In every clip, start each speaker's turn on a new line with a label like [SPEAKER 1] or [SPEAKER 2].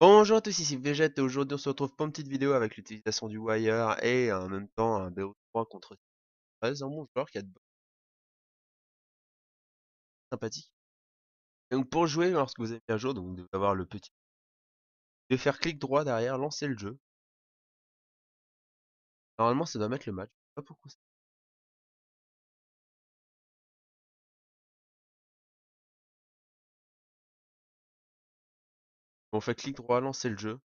[SPEAKER 1] Bonjour à tous, ici Végète et aujourd'hui on se retrouve pour une petite vidéo avec l'utilisation du wire et en même temps un BO3 contre 13 en mon joueur qui a de bonnes sympathiques. Donc pour jouer, lorsque vous avez mis à jour, donc vous devez avoir le petit. Vous devez faire clic droit derrière, lancer le jeu. Normalement ça doit mettre le match. Je sais pas pourquoi ça. On fait clic droit, lancer le jeu.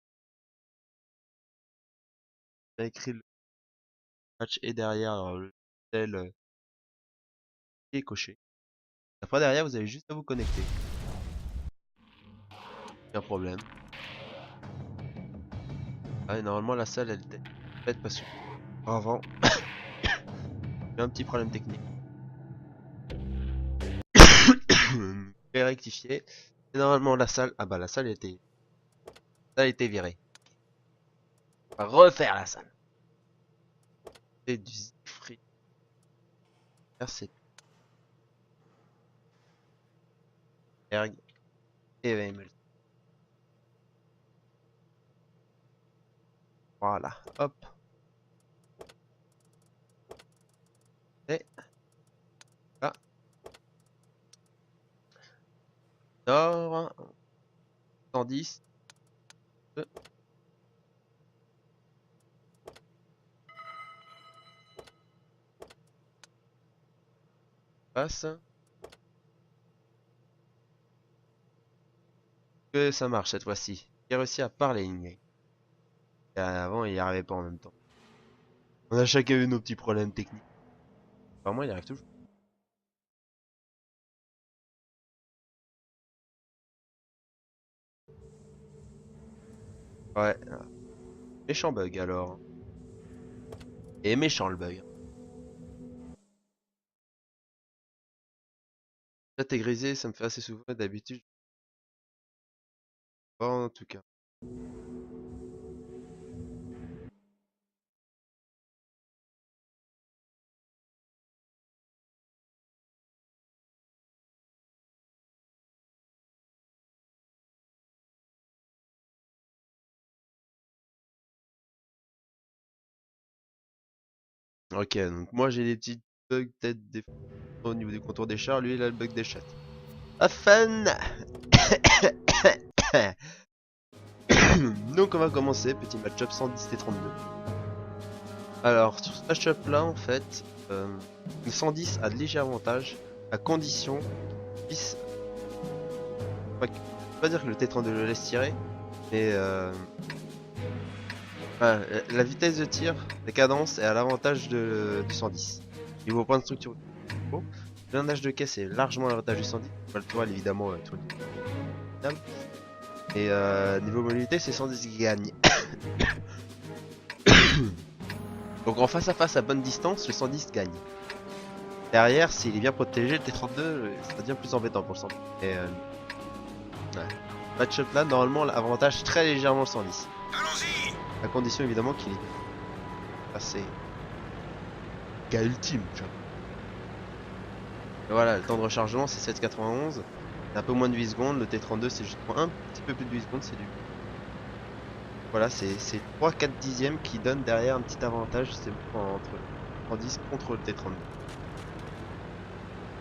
[SPEAKER 1] On a écrit le match et derrière le tel qui est coché. Après derrière vous avez juste à vous connecter. Aucun problème. Ah et normalement la salle elle était faite parce que avant j'ai un petit problème technique. Je vais rectifier. Et normalement la salle. Ah bah la salle était. Ça a été viré. On va refaire la salle. C'est du free. C'est Berg et VML. Voilà. Hop. Et là. Nord. 110. Passe. Que ça marche cette fois-ci. J'ai réussi à parler. Et avant, il n'y arrivait pas en même temps. On a chacun eu nos petits problèmes techniques. Apparemment, il arrive toujours. Ouais. Méchant bug alors. Et méchant le bug. Là, t'es grisé, ça me fait assez souvent d'habitude. Pas en tout cas. Ok, donc moi j'ai des petits bugs peut-être des au niveau du contour des chars, lui il a le bug des chattes. Ah fun. Donc on va commencer, petit match-up 110 et 32. Alors sur ce match-up là en fait, le 110 a de légers avantages à condition qu'il puisse... Enfin, je peux pas dire que le T32 le laisse tirer, mais enfin, la vitesse de tir, la cadence est à l'avantage du 110. Niveau point de structure, le blindage de caisse est largement à l'avantage du 110. Pas le toile évidemment, tout le et niveau mobilité, c'est 110 qui gagne. Donc en face à face à bonne distance, le 110 gagne. Derrière, s'il est bien protégé, le T32, ça devient plus embêtant pour le 110. Et ouais. Match-up là, normalement, l'avantage très légèrement le 110. À condition évidemment qu'il est assez gars ultime, tu vois. Et voilà, le temps de rechargement c'est 7,91. C'est un peu moins de 8 secondes, le T32 c'est juste un petit peu plus de 8 secondes, c'est du... Voilà, c'est 3-4 dixièmes qui donnent derrière un petit avantage, c'est entre le 110 contre le T32.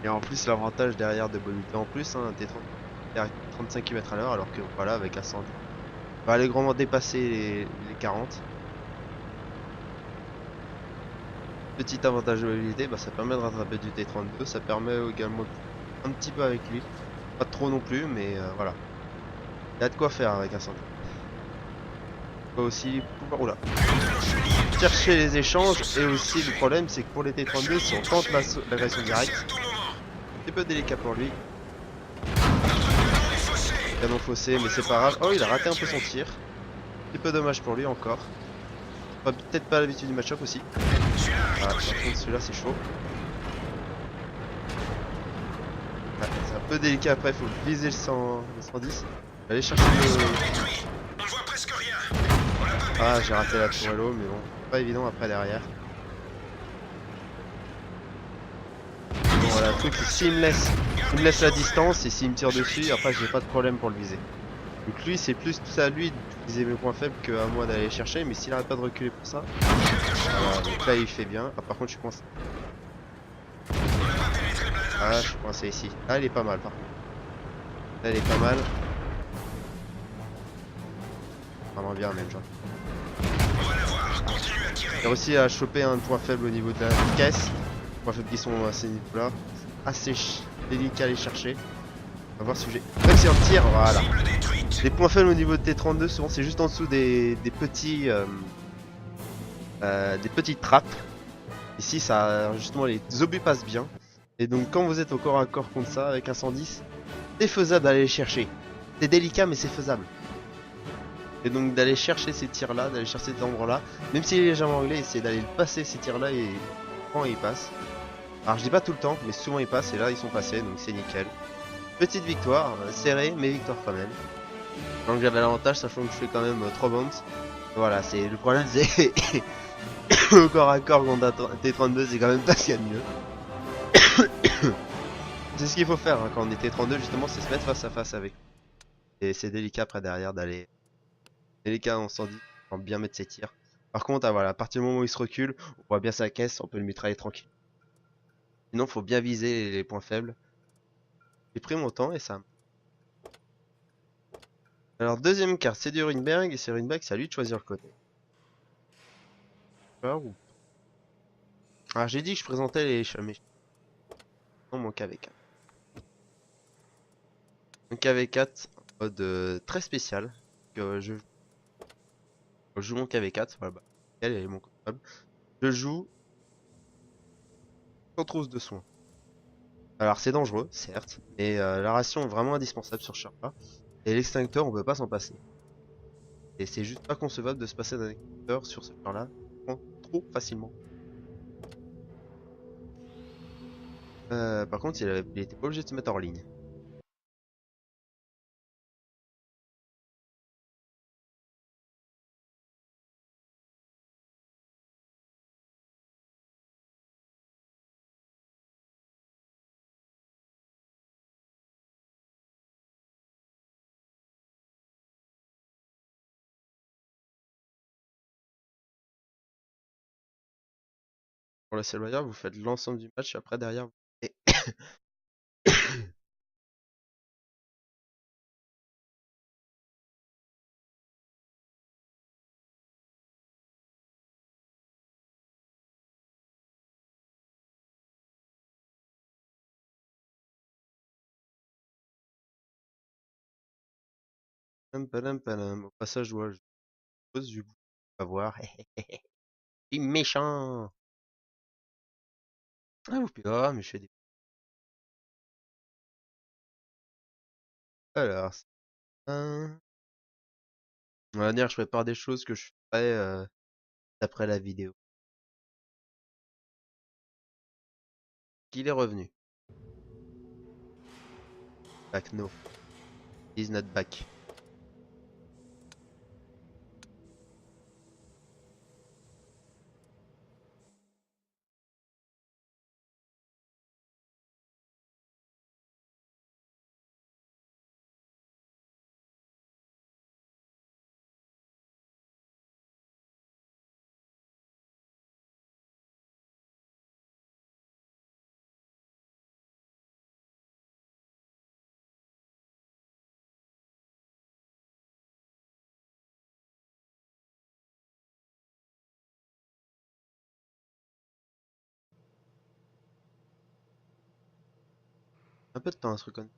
[SPEAKER 1] Et en plus l'avantage derrière de mobilité en plus, hein, un T30 à 35 km/h alors que voilà avec un 110 on va aller grandement dépasser les 40. Petit avantage de mobilité, bah, ça permet de rattraper du T32, ça permet également un petit peu avec lui, pas trop non plus mais voilà. Il y a de quoi faire avec un 110. On peut aussi pouvoir... Oula. Chercher les échanges et aussi le problème c'est que pour les T32 si on tente l'agression directe, c'est un petit peu délicat pour lui. Canon faussé mais c'est pas grave. Oh il a raté un peu son tir. Un petit peu dommage pour lui encore. Peut-être pas l'habitude du match-up aussi. Ah, par contre celui-là c'est chaud. Ouais, c'est un peu délicat après, il faut viser le 110. Aller chercher le... Ah j'ai raté la tourello mais bon, pas évident après derrière. Bon voilà, le truc c'est s'il me laisse la distance et s'il me tire dessus, après j'ai pas de problème pour le viser. Donc lui, c'est plus à lui d'utiliser mes points faibles qu'à moi d'aller les chercher, mais s'il arrête pas de reculer pour ça, voilà, donc là il fait bien. Ah, par contre, je suis coincé. Ah, je suis coincé ici. Là, il est pas mal par contre. Là, il est pas mal. Vraiment bien même, genre. J'ai réussi à choper un point faible au niveau de la caisse. Points faibles qui sont à ces niveaux-là. Assez délicat à aller chercher. On va voir si j'ai réussi un tir. Voilà. Les points faibles au niveau de T32, souvent c'est juste en dessous des petits des petites trappes. Ici, ça justement les obus passent bien. Et donc quand vous êtes au corps à corps contre ça avec un 110, c'est faisable d'aller les chercher. C'est délicat mais c'est faisable. Et donc d'aller chercher ces tirs là, d'aller chercher cet endroit là, même s'il est légèrement anglais, essayer d'aller passer ces tirs là et quand ils passent. Alors je dis pas tout le temps, mais souvent ils passent et là ils sont passés donc c'est nickel. Petite victoire, serrée mais victoire quand même. Donc j'avais l'avantage sachant que je fais quand même 3 bounce. Voilà, c'est le problème c'est au corps à corps contre un T32 c'est quand même pas ce qu'il y a de mieux. C'est ce qu'il faut faire hein, quand on est T32 justement, c'est se mettre face à face avec. Et c'est délicat après derrière d'aller. Délicat on s'en dit, pour bien mettre ses tirs. Par contre, ah, voilà, à partir du moment où il se recule, on voit bien sa caisse, on peut le mitrailler tranquille. Sinon, faut bien viser les points faibles. J'ai pris mon temps et ça. Alors, deuxième carte, c'est du Runberg, et c'est Runberg, c'est à lui de choisir le côté. Alors, j'ai dit que je présentais mes non, mon KV4. Mon KV4, en mode très spécial, que je joue mon KV4, voilà, bah, elle est mon comptable. Je joue sans trousse de soins. Alors, c'est dangereux, certes, mais la ration est vraiment indispensable sur Sherpa. Et l'extincteur, on peut pas s'en passer. Et c'est juste pas concevable de se passer d'un extincteur sur ce genre-là trop facilement. Par contre, il était pas obligé de se mettre en ligne. Pour la Royale, vous faites l'ensemble du match et après derrière vous... Et padam, padam. Au passage, ouais, je pose du bout. On va voir. Il est méchant. Ah, vous pouvez... Ah, mais je fais des... Alors, on va dire, je prépare des choses que je ferai après la vidéo. Qu'il est revenu. Back, no. He's not back. Un peu de temps à ce recon.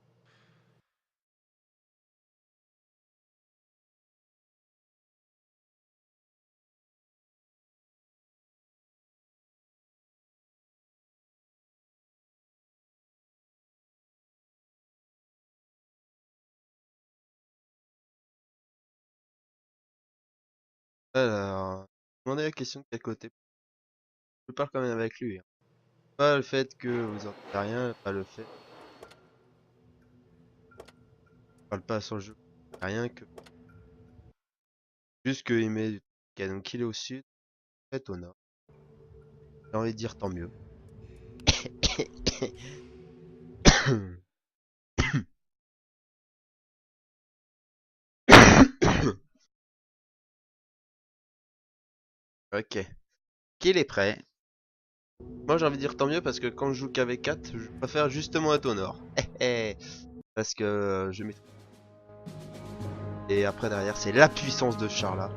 [SPEAKER 1] Alors, demandez la question de quel côté. Je parle quand même avec lui, hein. Pas le fait que vous en savez rien, pas le fait. Je parle pas sur le jeu. Rien que. Juste qu'il met du... Ok, donc il est au sud, peut-être au nord. J'ai envie de dire tant mieux. Ok. Qu'il est prêt. Moi j'ai envie de dire tant mieux parce que quand je joue KV4, je préfère justement être au nord. Parce que je mets. Et après derrière, c'est la puissance de ce char là.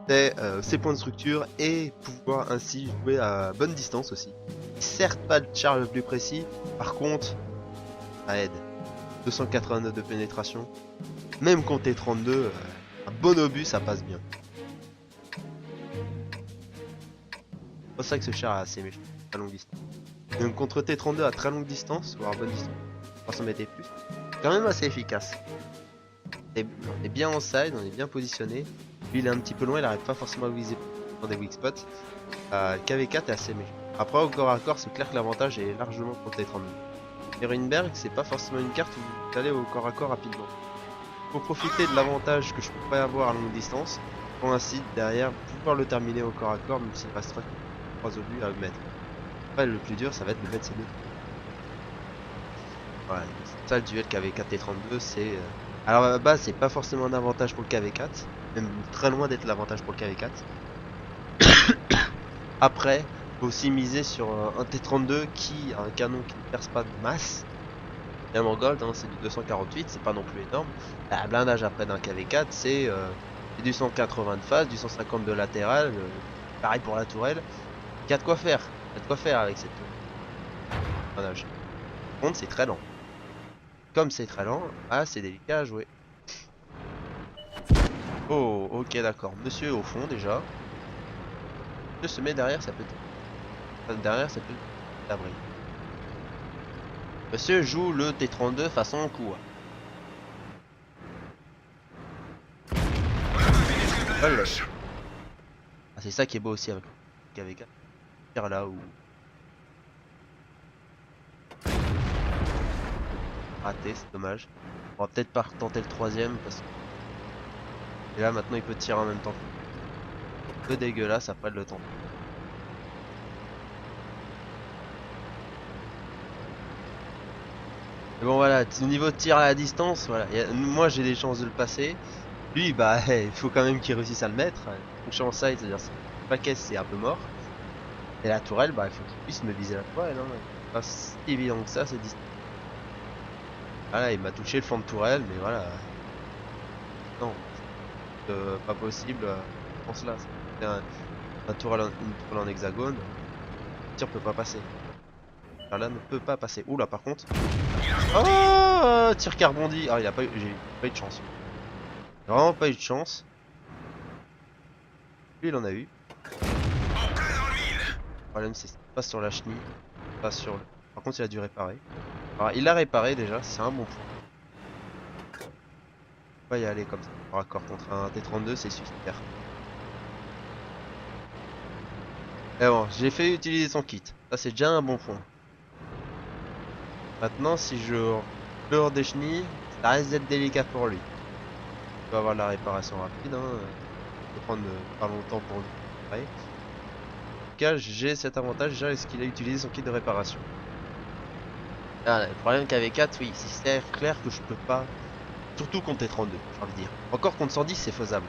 [SPEAKER 1] C'est ses points de structure et pouvoir ainsi jouer à bonne distance aussi. Certes pas le char le plus précis, par contre, ça aide. 289 de pénétration. Même quand t'es 32, un bon obus ça passe bien. C'est pour ça que ce char est assez méchant, à longue distance. Donc contre T32 à très longue distance, voire à bonne distance, 300 mètres et plus, c'est quand même assez efficace. On est bien en side, on est bien positionné. Lui il est un petit peu loin, il n'arrive pas forcément à viser dans des weak spots. KV4 est assez méchant. Après au corps à corps, c'est clair que l'avantage est largement contre les 32. Et Ruinberg, c'est pas forcément une carte où vous allez au corps à corps rapidement. Faut profiter de l'avantage que je pourrais avoir à longue distance pour ainsi derrière pouvoir le terminer au corps à corps, même s'il restera 3 obus à mettre. Après le plus dur ça va être de mettre ces deux. Voilà, c'est ça le duel KV4 et 32, c'est... Alors à la base c'est pas forcément un avantage pour le KV4, même très loin d'être l'avantage pour le KV4. Après, faut aussi miser sur un T32 qui a un canon qui ne perce pas de masse. Même en gold, hein, c'est du 248, c'est pas non plus énorme. Un blindage après d'un KV4, c'est du 180 de face, du 150 de latéral, pareil pour la tourelle. Il y a de quoi faire, il y a de quoi faire avec cette blindage. Par contre, c'est très lent. Comme c'est très lent, ah, c'est délicat à jouer. Oh, ok, d'accord. Monsieur est au fond déjà. Monsieur se met derrière, ça peut être... Derrière, ça peut être abri. Monsieur joue le T32 façon coup. Voilà. Ah, c'est ça qui est beau aussi avec le KV4. Faire là où... Raté, c'est dommage. On va peut-être pas tenter le troisième parce que... Et là maintenant il peut tirer en même temps. Un peu dégueulasse après de le temps. Mais bon voilà, au niveau de tir à la distance, voilà. Moi j'ai des chances de le passer. Lui bah il faut quand même qu'il réussisse à le mettre. Donc je suis en side, c'est-à-dire le paquet c'est un peu mort. Et la tourelle, bah il faut qu'il puisse me viser la tourelle. Hein. C'est pas si évident que ça, c'est distant. Voilà, il m'a touché le fond de tourelle, mais voilà. Non, pas possible. Je pense là. C'est une tourelle en hexagone. Le tir peut pas passer. Là ne peut pas passer. Oula par contre. Oh, tir qui a rebondi. Ah il a pas eu, j'ai pas eu de chance. Vraiment pas eu de chance. Lui il en a eu. Le problème c'est pas sur la chenille. Pas sur le... Par contre il a dû réparer. Alors il l'a réparé déjà, c'est un bon point. On va y aller comme ça. Raccord contre un T32 c'est super. Et bon, j'ai fait utiliser son kit. Ça c'est déjà un bon point. Maintenant si je pleure des chenilles, ça risque d'être délicat pour lui. Il peut avoir la réparation rapide. Hein. Il peut prendre pas longtemps pour lui réparer. En tout cas j'ai cet avantage déjà, est-ce qu'il a utilisé son kit de réparation. Ah, le problème qu'avec 4, oui, c'est clair que je peux pas. Surtout contre les 32, j'ai envie de dire. Encore contre 110, c'est faisable.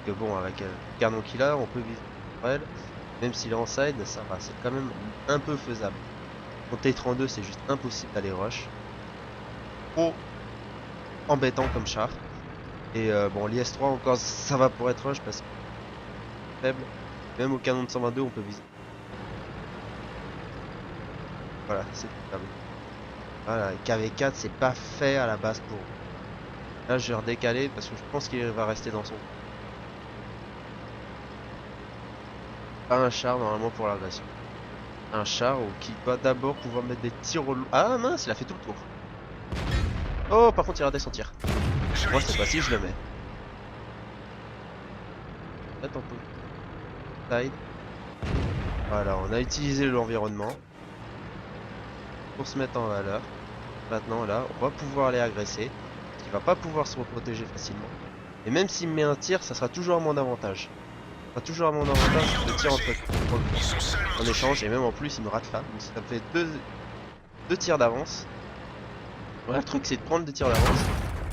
[SPEAKER 1] Que bon, avec le canon qu'il a, on peut vivre sur elle. Même s'il est en side, ça va, c'est quand même un peu faisable. Contre les 32, c'est juste impossible d'aller rush. Trop embêtant comme char. Et bon, l'IS-3 encore, ça va pour être rush parce que c'est faible. Même au canon de 122, on peut viser. Voilà, c'est faisable. Voilà, KV4, c'est pas fait à la base pour. Là, je vais redécaler parce que je pense qu'il va rester dans son. Pas un char normalement pour l'agression. Un char qui doit d'abord pouvoir mettre des tirs au... Ah mince, il a fait tout le tour. Oh, par contre, il a raté son tir. Moi, cette fois-ci, je le mets. Attends un peu. Side. Voilà, on a utilisé l'environnement pour se mettre en valeur. Maintenant, là, on va pouvoir aller agresser. Il va pas pouvoir se protéger facilement. Et même s'il me met un tir, ça sera toujours à mon avantage. Ça sera toujours à mon avantage de tir en échange. Et même en plus, il me rate là. Donc ça me fait deux tirs d'avance. Voilà, le truc, c'est de prendre des tirs d'avance.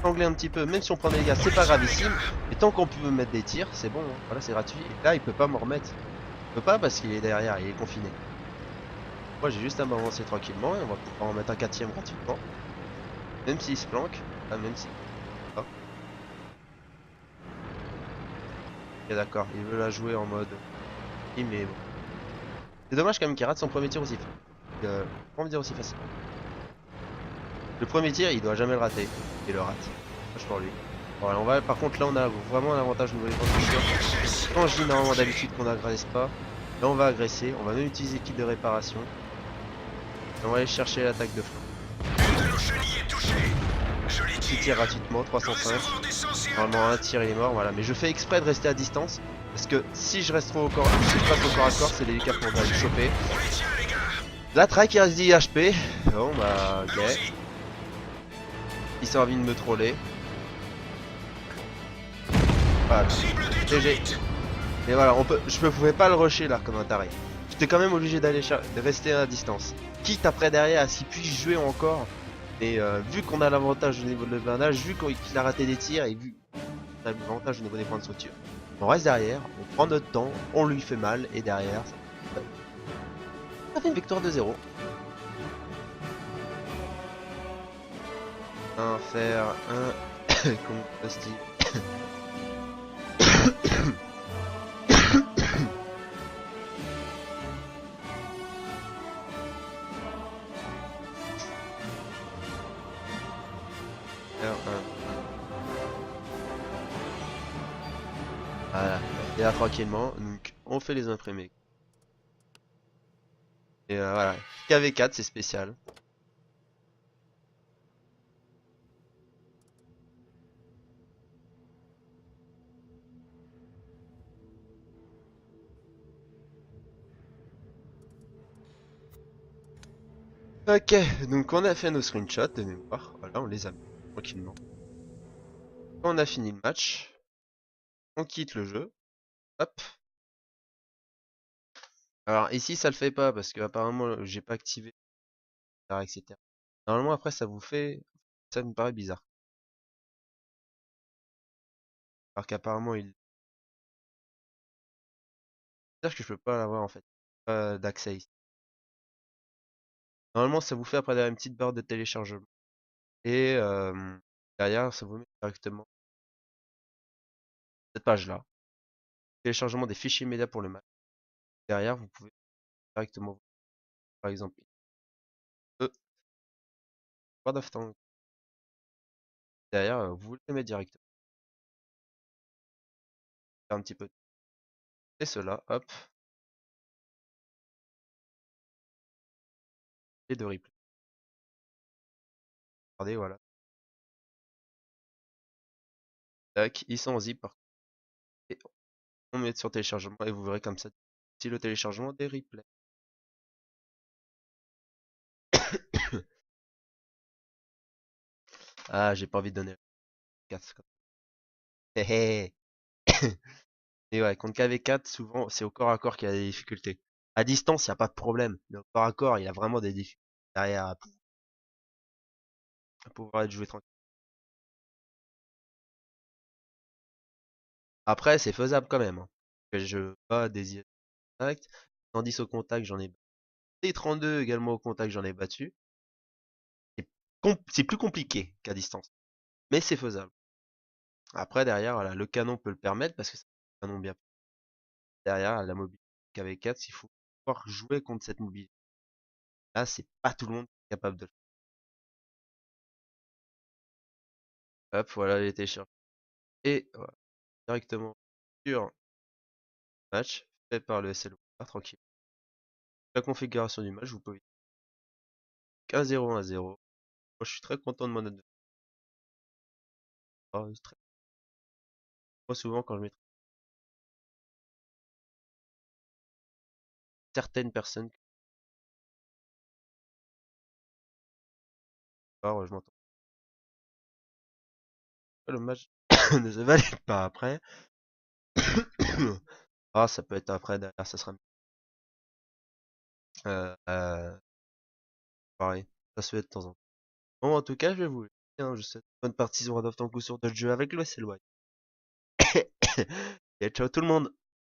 [SPEAKER 1] angler un petit peu, même si on prend des dégâts, c'est pas gravissime. Mais tant qu'on peut mettre des tirs, c'est bon, hein. Voilà, c'est gratuit. Et là, il peut pas m'en remettre. Il peut pas parce qu'il est derrière, il est confiné. Moi, j'ai juste à m'avancer tranquillement et on va pouvoir en mettre un quatrième gratuitement. Même s'il se planque. Ah, même si. Ah, ok, d'accord, il veut la jouer en mode. Mais bon. C'est dommage quand même qu'il rate son premier tir aussi. Pas me dire aussi facile. Le premier tir, il doit jamais le rater. Il le rate. Dommage pour lui. Voilà, on va, par contre, là, on a vraiment un avantage au niveau des constructions. Quand je dis normalement d'habitude qu'on n'agresse pas, là, on va agresser. On va même utiliser l'équipe de réparation. Et on va aller chercher l'attaque de flanc. Petit tir gratuitement, 305. Normalement, un tir, il est mort. Voilà, mais je fais exprès de rester à distance. Parce que si je reste trop au corps, si je passe au corps à corps, c'est délicat pour aller choper. La track, il reste 10 HP. Bon, bah, ok. Ils ont envie de me troller. Voilà. GG. Et voilà, je ne pouvais pas le rusher là comme un taré. J'étais quand même obligé de rester à distance. Quitte après derrière à ce qu'il puisse jouer encore. Mais vu qu'on a l'avantage au niveau de blindage, vu qu'il a raté des tirs et vu qu'on a l'avantage au niveau des points de structure, on reste derrière, on prend notre temps, on lui fait mal et derrière, ça fait une victoire de 0. Un fer, un composting. Voilà, et là tranquillement, donc on fait les imprimés. Et voilà, KV4 c'est spécial. Ok, donc on a fait nos screenshots de mémoire, voilà, on les a mis tranquillement. Quand on a fini le match, on quitte le jeu, hop. Alors ici ça le fait pas parce que apparemment j'ai pas activé, etc. Normalement après ça vous fait, ça me paraît bizarre. Alors qu'apparemment il... C'est-à-dire que je peux pas l'avoir en fait, pas d'accès ici. Normalement ça vous fait après derrière une petite barre de téléchargement. Et derrière ça vous met directement cette page là. Téléchargement des fichiers médias pour le match. Derrière vous pouvez directement, par exemple, World of Tanks. Derrière vous le mettez directement. Faire un petit peu. Et cela, hop, et de replay. Regardez, voilà. Tac, ils sont en zip par contre. Et on met sur téléchargement et vous verrez comme ça. Si le téléchargement des replays. Ah, j'ai pas envie de donner 4. Hé hé. Et ouais, contre KV4, souvent, c'est au corps à corps qu'il y a des difficultés. À distance, il n'y a pas de problème. Mais au corps à corps, il y a vraiment des difficultés. Derrière, à pouvoir être joué tranquille. Après, c'est faisable quand même, hein. Je pas des direct. 110 au contact, j'en ai battu. Et 32 également au contact, j'en ai battu. C'est plus compliqué qu'à distance. Mais c'est faisable. Après, derrière, voilà, le canon peut le permettre parce que c'est un canon bien. Derrière, la mobilité qu'avec 4, il faut pouvoir jouer contre cette mobilité. Là, c'est pas tout le monde qui est capable de le faire. Hop, voilà les téléchargements. Et voilà, directement sur match fait par le SLO. Tranquille. La configuration du match, vous pouvez 1-0, 1-0. Moi, je suis très content de mon note de. Moi, souvent, quand je mets certaines personnes, alors, je m'entends. Le match ne se valide pas après. Ah, ça peut être après, derrière, ça sera euh, euh, pareil. Ça se fait de temps en temps. Bon, en tout cas, je vais vous hein, je souhaite bonne partie sur World of Tanks ou sur d'autres jeux avec le SLY. Et ciao tout le monde!